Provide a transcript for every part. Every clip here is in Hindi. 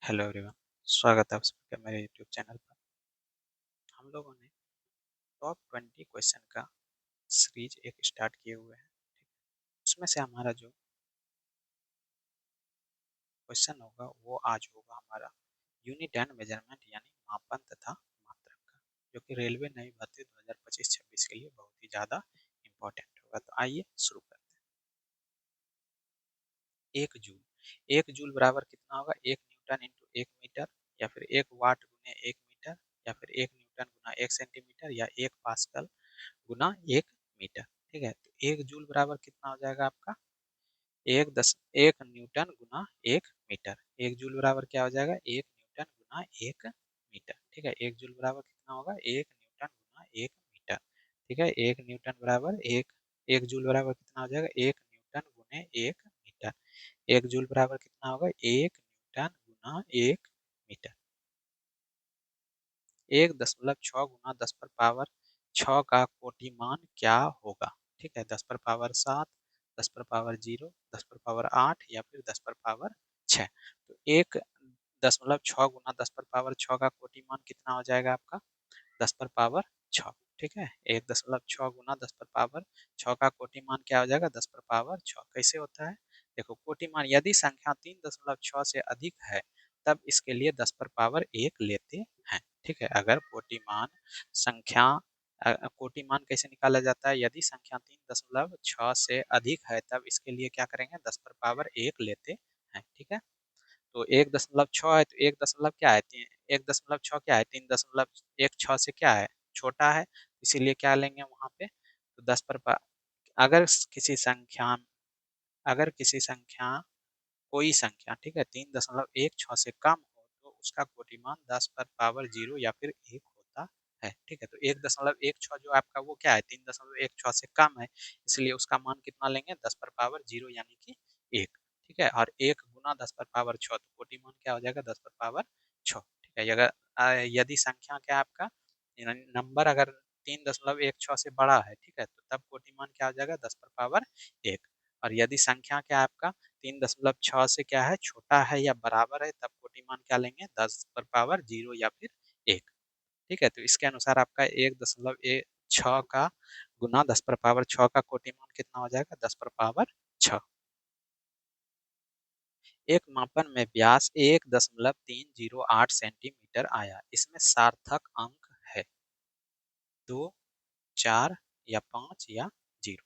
Hello everyone. स्वागत है आप सबका मेरे यूट्यूब चैनल पर। हम लोगों ने टॉप 20 क्वेश्चन का सीरीज एक स्टार्ट किए हुए हैं। उसमें से हमारा जो क्वेश्चन होगा वो आज होगा हमारा यूनिट एंड मेजरमेंट यानी मापन तथा मात्रक का, जो कि रेलवे नई भर्ती 2025-26 के लिए बहुत ही ज़्यादा इम्पोर्टेंट होगा। तो आइए शुरू करते हैं। एक जूल बराबर कितना होगा? 1 न्यूटन इंटू 1 मीटर, या फिर 1 वाट गुने 1 मीटर, या फिर 1 न्यूटन गुना 1 सेंटीमीटर, या 1 पास्कल गुना 1 मीटर। ठीक है, तो 1 जूल बराबर कितना हो जाएगा आपका? 1 न्यूटन गुना 1 मीटर। 1 जूल बराबर क्या हो जाएगा? 1 न्यूटन गुना 1 मीटर। ठीक है, 1 जूल बराबर कितना होगा? 1 न्यूटन गुना 1 मीटर। ठीक है, 1 न्यूटन बराबर एक जूल बराबर कितना हो जाएगा? 1 न्यूटन गुने 1 मीटर। 1 जूल बराबर कितना होगा? 1 न्यूटन गुना 1 मीटर। 1.6 गुना 10 पर पावर 6 का कोटिमान क्या होगा? ठीक है, 10 पर पावर 7, 10 पर पावर 0, 10 पर पावर 8, या फिर 10 पर पावर 6। तो 1.6 गुना 10 पर पावर 6 का कोटिमान कितना हो जाएगा आपका? 10 पर पावर 6। ठीक है, 1.6 गुना 10 पर पावर 6 का कोटिमान क्या हो जाएगा? 10 पर पावर 6। कैसे होता है? देखो, कोटिमान यदि संख्या 3.6 से अधिक है तब इसके लिए 10 पर पावर 1 लेते हैं। ठीक है, अगर संख्या कोटिमान कैसे निकाला जाता है? यदि संख्या 3.6 से अधिक है तब इसके लिए क्या करेंगे? 10 पर पावर 1 लेते हैं। ठीक है, तो 1.6 है तो 1 दशमलव क्या है? 1.6 क्या है? 3.16 से क्या है? छोटा है, इसीलिए क्या लेंगे वहां पे? तो अगर किसी संख्या अगर किसी संख्या कोई संख्या, ठीक है, 3.16 से कम हो तो उसका कोटिमान 10 पर पावर 0 या फिर 1 होता है। ठीक है, तो 1.16 जो आपका वो क्या है? 3.16 से कम है, इसलिए उसका मान कितना लेंगे? 10 पर पावर 0 यानी कि 1। ठीक है, और 1 गुना 10 पर पावर 6, तो कोटिमान क्या हो जाएगा? 10 पर पावर 6। ठीक है, अगर यदि संख्या क्या है आपका, नंबर अगर 3.16 से बड़ा है, ठीक है, तो तब कोटिमान क्या हो जाएगा? 10 पर पावर 1। और यदि संख्या क्या है आपका 3.6 से क्या है? छोटा है या बराबर है, तब कोटिमान क्या लेंगे? 10 पर पावर 0 या फिर 1। ठीक है, तो इसके अनुसार आपका 1.6 का गुना 10 पर पावर 6 का कोटिमान कितना हो जाएगा? 10 पर पावर 6। एक मापन में व्यास 1.308 सेंटीमीटर आया, इसमें सार्थक अंक है 2, 4 या 5 या 0।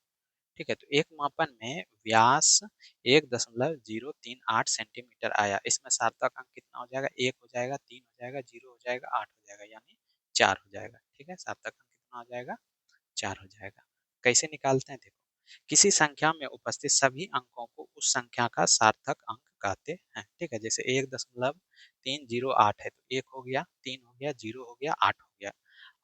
ठीक है, तो एक मापन में व्यास 1.038 सेंटीमीटर आया, इसमें सार्थक अंक कितना हो जाएगा? 1 हो जाएगा, 3 हो जाएगा, 0 हो जाएगा, 8 हो जाएगा, यानी 4 हो जाएगा। ठीक है, सार्थक अंक कितना हो जाएगा? 4 हो जाएगा। कैसे निकालते हैं? देखो, किसी संख्या में उपस्थित सभी अंकों को उस संख्या का सार्थक अंक कहते हैं। ठीक है, जैसे 1.308 है तो 1 हो गया, 3 हो गया, 0 हो गया, 8 हो गया।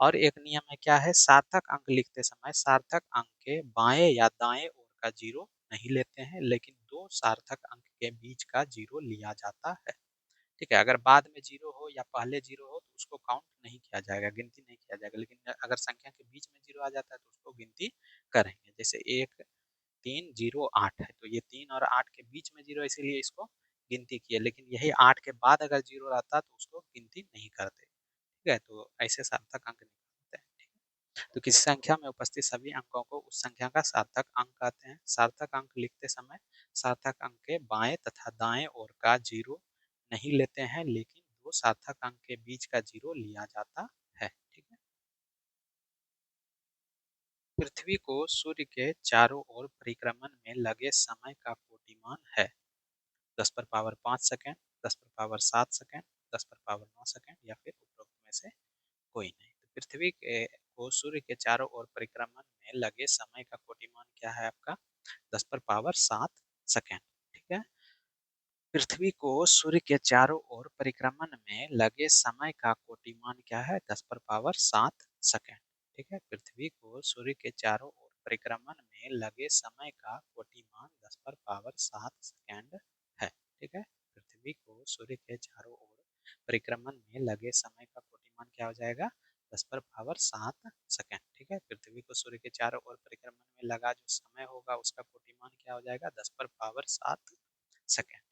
और एक नियम है, क्या है? सार्थक अंक लिखते समय सार्थक अंक के बाएं या दाएं ओर का 0 नहीं लेते हैं, लेकिन दो सार्थक अंक के बीच का 0 लिया जाता है। ठीक है, अगर बाद में 0 हो या पहले 0 हो तो उसको काउंट नहीं किया जाएगा, गिनती नहीं किया जाएगा। लेकिन अगर संख्या के बीच में 0 आ जाता है तो उसको गिनती करेंगे। जैसे 1, 3, 0, 8 है तो ये 3 और 8 के बीच में 0 है, इसीलिए इसको गिनती किए। लेकिन यही 8 के बाद अगर 0 रहता तो उसको गिनती नहीं करते। ठीक है, तो ऐसे सार्थक अंक निकालते हैं। ठीक है, तो किसी संख्या में उपस्थित सभी अंकों को उस संख्या का सार्थक अंक कहते हैं। सार्थक अंक लिखते समय सार्थक अंक के बाएं तथा दाएं ओर का 0 नहीं लेते हैं, लेकिन दो सार्थक अंक के बीच का 0 लिया जाता है। ठीक है, पृथ्वी को सूर्य के चारों ओर परिक्रमण में लगे समय का कोटिमान है 10 पर पावर 5 सेकेंड, 10 पर पावर 7 सेकेंड, 10 पर पावर 9 सेकेंड, या फिर उपरोक्त में से कोई नहीं। तो पृथ्वी के को सूर्य के चारों ओर परिक्रमण में लगे समय का कोटिमान क्या है आपका? 10 पर पावर 7 सेकेंड। ठीक है, पृथ्वी को सूर्य के चारों ओर परिक्रमण में लगे समय का कोटिमान क्या है? 10 पर पावर 7 सेकेंड। ठीक है, पृथ्वी को सूर्य के चारों ओर परिक्रमण में लगे समय का कोटिमान 10 पर पावर 7 सेकेंड है। ठीक है, पृथ्वी को सूर्य के चारों ओर परिक्रमण में लगे समय का कोटिमान क्या हो जाएगा? 10 पर पावर 7 सेकेंड। ठीक है, पृथ्वी को सूर्य के चारों ओर परिक्रमण में लगा जो समय होगा उसका कोटिमान क्या हो जाएगा? 10 पर पावर 7 सेकेंड।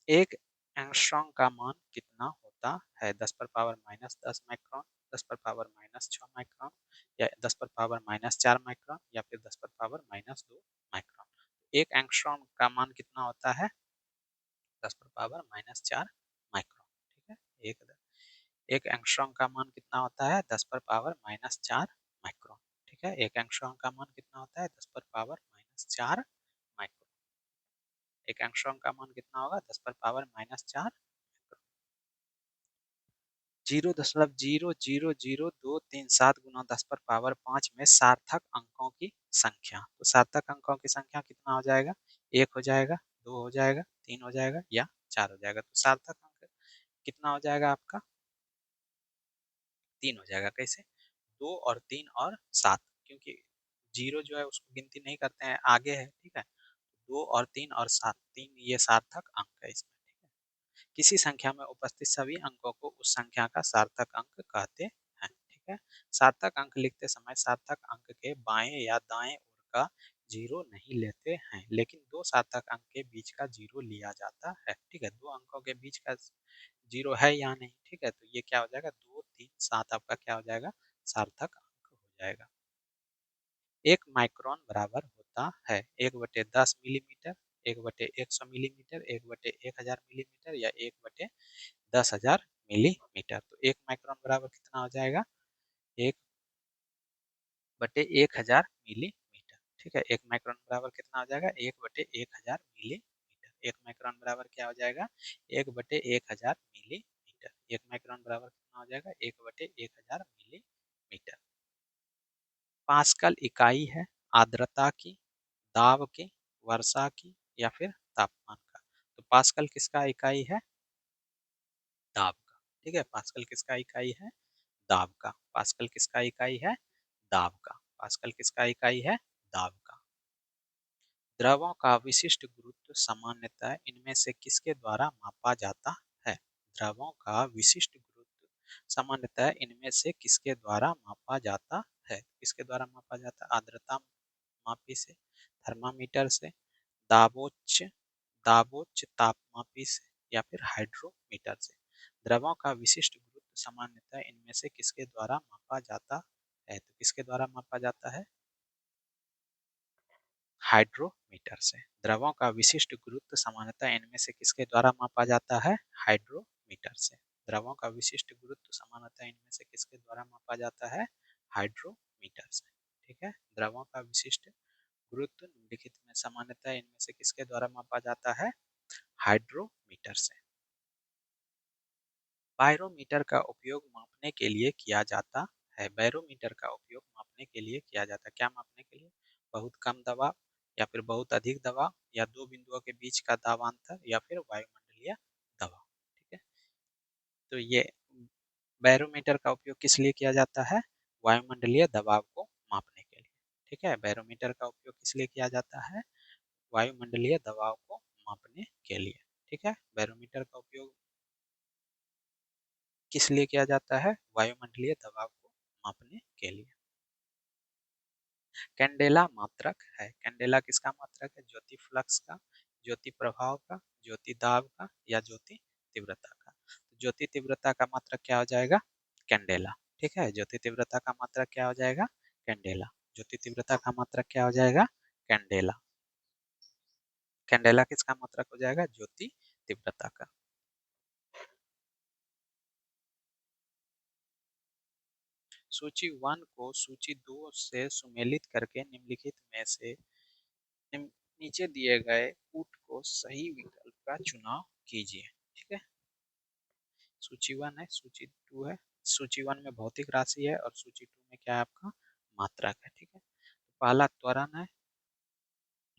एक एंगस्ट्रॉम का मान कितना होता है? 10 पर पावर माइनस 10 माइक्रोन, 10 पर पावर माइनस 6 माइक्रोन, या 10 पर पावर माइनस 4 माइक्रोन, या फिर 10 पर पावर माइनस 2 माइक्रोन। एक एंगस्ट्रॉम का मान कितना होता है? 10 पर पावर माइनस 4 माइक्रोन। ठीक है, एक एक एंगस्ट्रॉम का मान कितना होता है? 10 पर पावर माइनस 4 माइक्रोन। ठीक है, एक एंगस्ट्रॉम का मान कितना होता है? 10 पर पावर माइनस 4 माइक्रोन। एक एंगस्ट्रॉम का मान कितना होगा? 10 पर पावर माइनस 4 माइक्रोन। 0.0000237 गुना 10 पर पावर 5 में सार्थक अंकों की संख्या। तो सार्थक अंकों की संख्या कितना हो जाएगा? एक हो जाएगा, दो हो जाएगा, तीन हो जाएगा, या चार हो जाएगा। तो सार्थक अंक कितना हो जाएगा आपका? तीन हो जाएगा। कैसे? दो और तीन और सात, क्योंकि जीरो जो है उसको गिनती नहीं करते हैं, आगे है। ठीक है, दो और तीन और सात, तीन ये सार्थक अंक है इसमें। ठीक है, किसी संख्या में उपस्थित सभी अंकों को उस संख्या का सार्थक अंक कहते हैं। ठीक है, सार्थक अंक लिखते समय सार्थक अंक के बाएं या दाएं ओर का जीरो नहीं लेते हैं, लेकिन दो सार्थक अंक के बीच का जीरो लिया जाता है। ठीक है, दो अंकों के बीच का जीरो है या नहीं। ठीक है, तो ये क्या हो जाएगा? दो तीन सात आपका क्या हो जाएगा? सार्थक अंक हो जाएगा। एक माइक्रोन बराबर होता है 1/10 मिलीमीटर, 1/100 मिलीमीटर, 1/1000 मिलीमीटर, या 1/10,000 मिलीमीटर। तो एक माइक्रोन बराबर कितना हो जाएगा? 1/1000 मिलीमीटर। ठीक है, एक माइक्रोन बराबर कितना हो जाएगा? 1/1000 मिलीमीटर। एक माइक्रोन बराबर क्या हो जाएगा? 1/1000 मिलीमीटर। एक माइक्रोन बराबर कितना हो जाएगा? 1/1000 मिलीमीटर। पास्कल इकाई है आर्द्रता की, दाब की, वर्षा की, या फिर तापमान का। तो पास्कल किसका इकाई है? दाब का। ठीक है, पास्कल किसका इकाई है? दाब का। पास्कल किसका इकाई है? दाब का। पास्कल किसका इकाई है? दाब का। द्रवों का विशिष्ट गुरुत्व सामान्यतः इनमें से किसके द्वारा मापा जाता है? द्रवों का विशिष्ट गुरुत्व सामान्यतः इनमें से किसके द्वारा मापा जाता है? किसके द्वारा मापा जाता है? आर्द्रता मापी से, थर्मामीटर से, दाबोच्च दाबोच्च तापमापी से, या फिर हाइड्रोमीटर से। द्रवों का विशिष्ट गुरुत्व सामान्यतः इनमें से किसके द्वारा मापा जाता है? तो किसके द्वारा मापा जाता है? हाइड्रोमीटर से। द्रवों का विशिष्ट गुरुत्व सामान्यतः इनमें से किसके द्वारा मापा जाता है? हाइड्रोमीटर से। द्रवों का विशिष्ट गुरुत्व सामान्यतः इनमें से किसके द्वारा मापा जाता है? हाइड्रोमीटर से। ठीक है, द्रवों का विशिष्ट गुरुत्व निम्नलिखित में सामान्यतः इनमें से किसके द्वारा मापा जाता है? हाइड्रोमीटर से। बैरोमीटर का उपयोग मापने के लिए किया जाता है। बैरोमीटर का उपयोग मापने के लिए किया जाता है। क्या मापने के लिए? बहुत कम दबाव, या फिर बहुत अधिक दबाव, या दो बिंदुओं के बीच का दाबांतर, या फिर वायुमंडलीय दबाव। ठीक है, तो ये बैरोमीटर का उपयोग किस लिए किया जाता है? वायुमंडलीय दबाव को मापने के लिए। ठीक है, बैरोमीटर का उपयोग किस लिए किया जाता है? वायुमंडलीय दबाव को मापने के लिए। ठीक है, बैरोमीटर का उपयोग किस लिए किया जाता है? वायुमंडलीय दबाव को मापने के लिए। कैंडेला मात्रक है। कैंडेला किसका मात्रक है? ज्योति फ्लक्स का, ज्योति प्रभाव का, ज्योति दाब का, या ज्योति तीव्रता का। ज्योति तीव्रता का मात्रक क्या हो जाएगा? कैंडेला। ठीक है, ज्योति तीव्रता का मात्रक क्या हो जाएगा? कैंडेला। ज्योति तीव्रता का मात्रक क्या हो जाएगा? कैंडेला। कैंडेला किसका मात्रक हो जाएगा? ज्योति तीव्रता का। सूची 1 को सूची 2 से सुमेलित करके निम्नलिखित में से नीचे दिए गए कूट को सही विकल्प का चुनाव कीजिए। ठीक है, सूची 1 है, सूची 2 है। सूची 1 में भौतिक राशि है, और सूची 2 में क्या है आपका? मात्रक है। ठीक है, तो पहला त्वरण है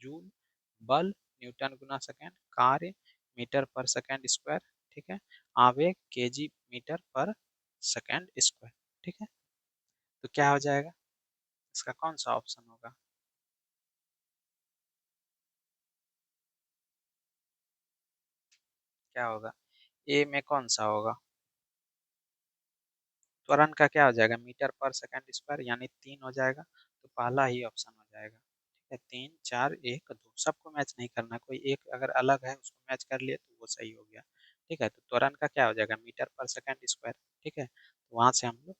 जूल, बल न्यूटन गुना सेकेंड, कार्य मीटर पर सेकेंड स्क्वायर। ठीक है, आवेग केजी मीटर पर सेकेंड स्क्वायर। ठीक है, तो क्या हो जाएगा? इसका कौन सा ऑप्शन होगा? क्या होगा? ए में कौन सा होगा? त्वरण का क्या हो जाएगा? मीटर पर सेकंड स्क्वायर, यानी 3 हो जाएगा। तो पहला ही ऑप्शन हो जाएगा। ठीक है, 3 4 1 2 सबको मैच नहीं करना, कोई एक अगर अलग है उसको मैच कर लिए तो वो सही हो गया। ठीक है, तो त्वरण का क्या हो जाएगा, मीटर पर सेकंड स्क्वायर। ठीक है, तो वहां से हम लोग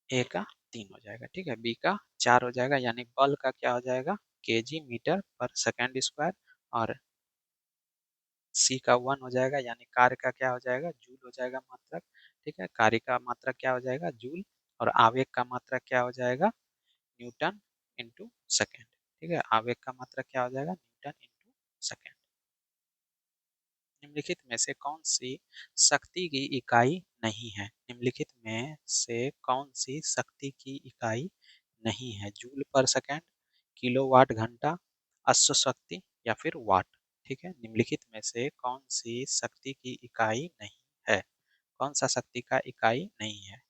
ए का 3 हो जाएगा। ठीक है, बी का 4 हो जाएगा, यानी बल का क्या हो जाएगा, केजी मीटर पर सेकंड स्क्वायर। और सी का 1 हो जाएगा, यानी कार्य का क्या हो जाएगा, जूल हो जाएगा मात्रक। ठीक है, कार्य का मात्रक क्या हो जाएगा, जूल। और आवेग का मात्रक क्या हो जाएगा, न्यूटन इंटू सेकेंड। ठीक है, आवेग का मात्रक क्या हो जाएगा, न्यूटन इंटू सेकेंड। निम्नलिखित में से कौन सी शक्ति की इकाई नहीं है, निम्नलिखित में से कौन सी शक्ति की इकाई नहीं है, जूल पर सेकेंड, किलोवाट घंटा, अश्व शक्ति या फिर वाट। ठीक है, निम्नलिखित में से कौन सी शक्ति की इकाई नहीं है, कौन सा शक्ति का इकाई नहीं है,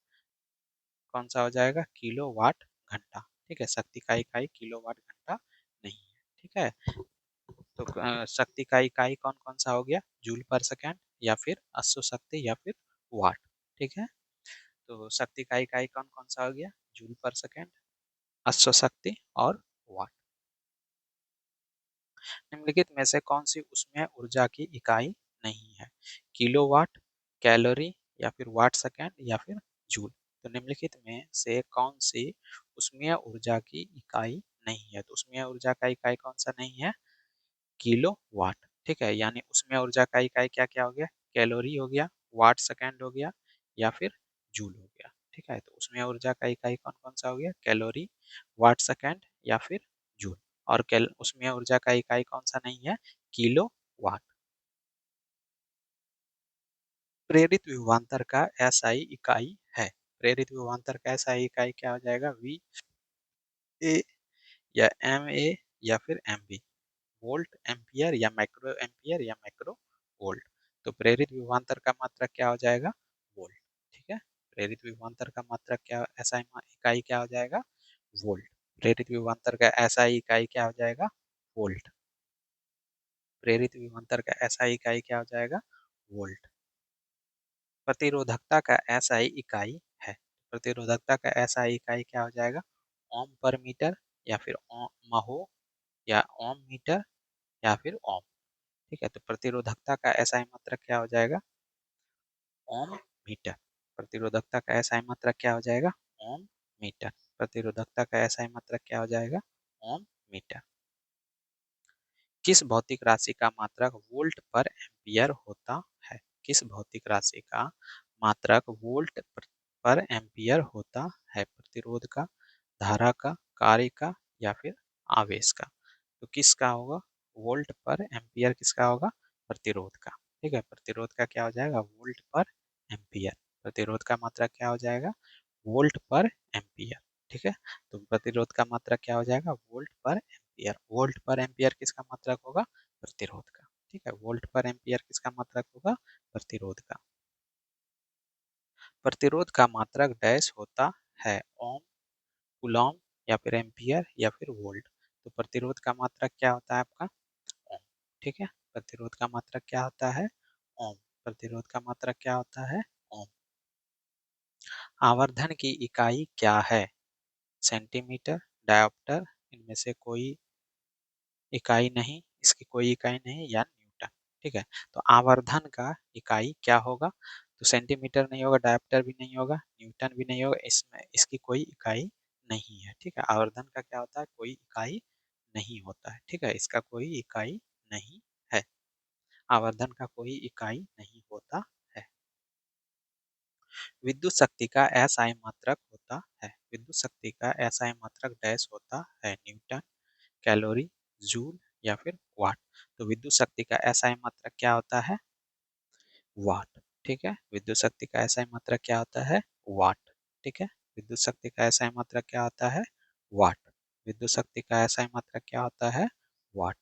कौन सा हो जाएगा, किलोवाट घंटा। ठीक है, शक्ति का इकाई किलोवाट घंटा नहीं है। ठीक है, तो शक्ति का इकाई कौन कौन सा हो गया, जूल पर सेकेंड या फिर अश्व शक्ति या फिर वाट। ठीक है, तो शक्ति का इकाई कौन कौन सा हो गया, जूल पर सेकेंड, अश्व शक्ति और वाट। निम्नलिखित में से कौन सी ऊष्मीय ऊर्जा की इकाई नहीं है, किलोवाट, कैलोरी या फिर वाट सेकेंड या फिर जूल। तो निम्नलिखित में से कौन सी ऊष्मीय ऊर्जा की इकाई नहीं है, तो ऊष्मीय ऊर्जा का इकाई कौन सा नहीं है, किलो वाट। ठीक है, यानी उसमें ऊर्जा का इकाई क्या क्या हो गया, कैलोरी हो गया, वाट सेकेंड हो गया या फिर जूल हो गया। ठीक है, तो उसमें ऊर्जा का इकाई कौन कौन सा हो गया, कैलोरी, वाट सेकेंड या फिर जूल। और कैल उसमें ऊर्जा का इकाई कौन सा नहीं है, किलो वाट। प्रेरित विभवांतर का एसआई इकाई है, प्रेरित विभवांतर का एसआई इकाई क्या हो जाएगा, वी ए या एम ए या फिर एम बी, वोल्ट एम्पियर या माइक्रो एम्पियर या माइक्रो वोल्ट। तो प्रेरित विभवांतर का मात्रक क्या हो जाएगा, वोल्ट। ठीक है, प्रेरित विभवांतर का मात्रक क्या, ऐसा इकाई क्या हो जाएगा, वोल्ट। प्रेरित विभवांतर का ऐसा इकाई क्या हो जाएगा, वोल्ट। प्रेरित विभवांतर का ऐसा इकाई क्या हो जाएगा, वोल्ट। प्रतिरोधकता का ऐसा इकाई है, प्रतिरोधकता का ऐसा इकाई क्या हो जाएगा, ओम पर मीटर या फिर महो या ओम मीटर या फिर ओम। ठीक है, तो प्रतिरोधकता का एसआई मात्रक क्या हो जाएगा, ओम मीटर। प्रतिरोधकता का एसआई मात्रक क्या हो जाएगा, ओम मीटर। प्रतिरोधकता का एसआई मात्रक क्या हो जाएगा, ओम मीटर। किस भौतिक राशि का मात्रक वोल्ट पर एम्पियर होता है, किस भौतिक राशि का मात्रक वोल्ट पर एम्पियर होता है, प्रतिरोध का, धारा का, कार्य का या फिर आवेश का। तो किसका होगा, वोल्ट पर एम्पियर किसका होगा, प्रतिरोध का। ठीक है, प्रतिरोध का क्या हो जाएगा, वोल्ट पर एम्पियर। प्रतिरोध का मात्रा क्या हो जाएगा, वोल्ट पर एम्पियर। ठीक है, तो प्रतिरोध का मात्रा क्या हो जाएगा, वोल्ट पर एम्पियर। वोल्ट पर एम्पियर किसका मात्रक होगा, प्रतिरोध का। ठीक है, वोल्ट पर एम्पियर किसका मात्रक होगा, प्रतिरोध का। प्रतिरोध का मात्रक डैश होता है, ओम, कूलॉम या फिर एम्पियर या फिर वोल्ट। तो प्रतिरोध का मात्रक क्या होता है आपका, ओम। ठीक है, प्रतिरोध का मात्रक क्या होता है, ओम। प्रतिरोध का मात्रक क्या होता है, ओम। आवर्धन की इकाई क्या है, सेंटीमीटर, डायोप्टर, इनमें से कोई इकाई नहीं, इसकी कोई इकाई नहीं, या न्यूटन। ठीक है, तो आवर्धन का इकाई क्या होगा, तो सेंटीमीटर नहीं होगा, डायोप्टर भी नहीं होगा, न्यूटन भी नहीं होगा, इसमें इसकी कोई इकाई नहीं है। ठीक है, आवर्धन का क्या होता है, कोई इकाई नहीं होता है। ठीक है, इसका कोई इकाई नहीं है, आवर्धन का कोई इकाई नहीं होता है। विद्युत शक्ति का एसआई मात्रक होता है, विद्युत शक्ति का एसआई मात्रक डैश होता है, न्यूटन, कैलोरी, जूल या फिर वाट। तो विद्युत शक्ति का एसआई मात्रक क्या होता है, वाट। ठीक है, विद्युत शक्ति का एसआई मात्रक क्या होता है, वाट। ठीक है, विद्युत शक्ति का एसआई मात्रक क्या होता है, वाट। विद्युत शक्ति का एसआई मात्रक क्या होता है, वाट।